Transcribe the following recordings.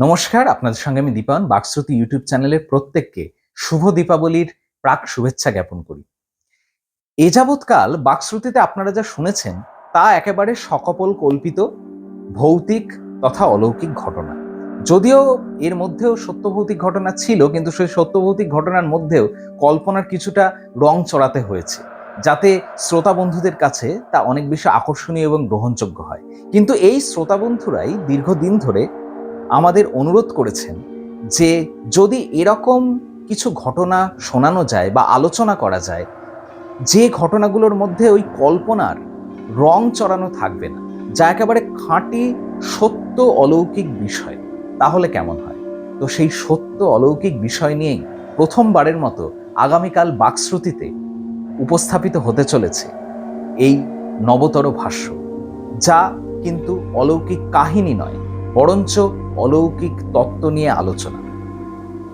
নমস্কার, আপনাদের সঙ্গে আমি দীপায়ন বাকশ্রুতি ইউটিউব চ্যানেলের প্রত্যেককে শুভ দীপাবলির প্রাক শুভেচ্ছা জ্ঞাপন করি। এ যাবৎকাল বাকশ্রুতিতে আপনারা যা শুনেছেন তা একেবারে সকপল কল্পিত ভৌতিক তথা অলৌকিক ঘটনা। যদিও এর মধ্যেও সত্যভৌতিক ঘটনা ছিল, কিন্তু সেই সত্যভৌতিক ঘটনার মধ্যেও কল্পনার কিছুটা রং চড়াতে হয়েছে, যাতে শ্রোতা বন্ধুদের কাছে তা অনেক বেশি আকর্ষণীয় এবং গ্রহণযোগ্য হয়। কিন্তু এই শ্রোতা বন্ধুরাই দীর্ঘদিন ধরে আমাদের অনুরোধ করেছেন যে যদি এরকম কিছু ঘটনা শোনানো যায় বা আলোচনা করা যায়, যে ঘটনাগুলোর মধ্যে ওই কল্পনার রং চড়ানো থাকবে না, যা একেবারে খাঁটি সত্য অলৌকিক বিষয়, তাহলে কেমন হয়। তো সেই সত্য অলৌকিক বিষয় নিয়েই প্রথমবারের মতো আগামীকাল বাকশ্রুতিতে উপস্থাপিত হতে চলেছে এই নবতর ভাষ্য, যা কিন্তু অলৌকিক কাহিনী নয়, বরঞ্চ অলৌকিক তত্ত্ব নিয়ে আলোচনা।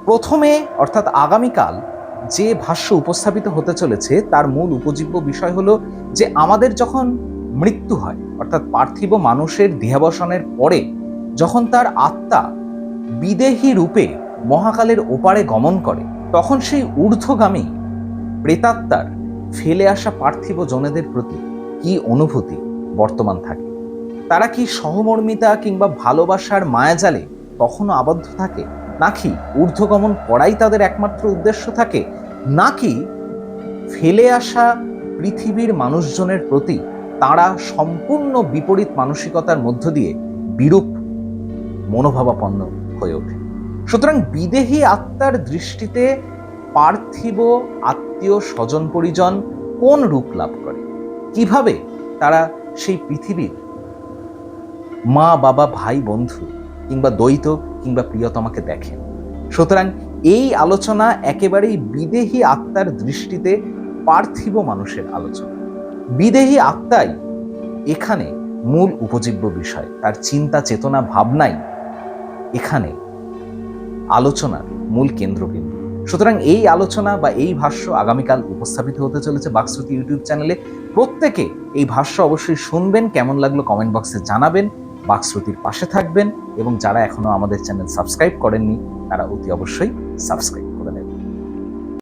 প্রথমে অর্থাৎ আগামীকাল যে ভাষ্য উপস্থাপিত হতে চলেছে তার মূল উপজীব্য বিষয় হলো যে আমাদের যখন মৃত্যু হয়, অর্থাৎ পার্থিব মানুষের দেহাবসানের পরে যখন তার আত্মা বিদেহী রূপে মহাকালের ওপারে গমন করে, তখন সেই ঊর্ধ্বগামী প্রেতাত্মার ফেলে আসা পার্থিব জনেদের প্রতি কি অনুভূতি বর্তমান থাকে। তারা কি সহমর্মিতা কিংবা ভালোবাসার মায়াজালে তখনও আবদ্ধ থাকে, নাকি ঊর্ধ্বগমন করাই তাদের একমাত্র উদ্দেশ্য থাকে, নাকি ফেলে আসা পৃথিবীর মানুষজনের প্রতি তারা সম্পূর্ণ বিপরীত মানসিকতার মধ্য দিয়ে বিরূপ মনোভাবাপন্ন হয়ে ওঠে। সুতরাং বিদেহী আত্মার দৃষ্টিতে পার্থিব আত্মীয় স্বজন পরিজন কোন রূপ লাভ করে, কিভাবে তারা সেই পৃথিবীর মা বাবা ভাই বন্ধু কিংবা দ্বৈত কিংবা প্রিয়তমাকে দেখেন। সুতরাং এই আলোচনা একেবারেই বিদেহী আত্মার দৃষ্টিতে পার্থিব মানুষের আলোচনা। বিদেহী আত্মাই এখানে মূল উপজীব্য বিষয়, তার চিন্তা চেতনা ভাবনাই এখানে আলোচনার মূল কেন্দ্রবিন্দু। সুতরাং এই আলোচনা বা এই ভাষ্য আগামীকাল উপস্থাপিত হতে চলেছে বাকশ্রুতি ইউটিউব চ্যানেলে। প্রত্যেকে এই ভাষ্য অবশ্যই শুনবেন, কেমন লাগলো কমেন্ট বক্সে জানাবেন, বাকশ্রুতির পাশে থাকবেন এবং যারা এখনো আমাদের চ্যানেল সাবস্ক্রাইব করেননি তারা অতি অবশ্যই সাবস্ক্রাইব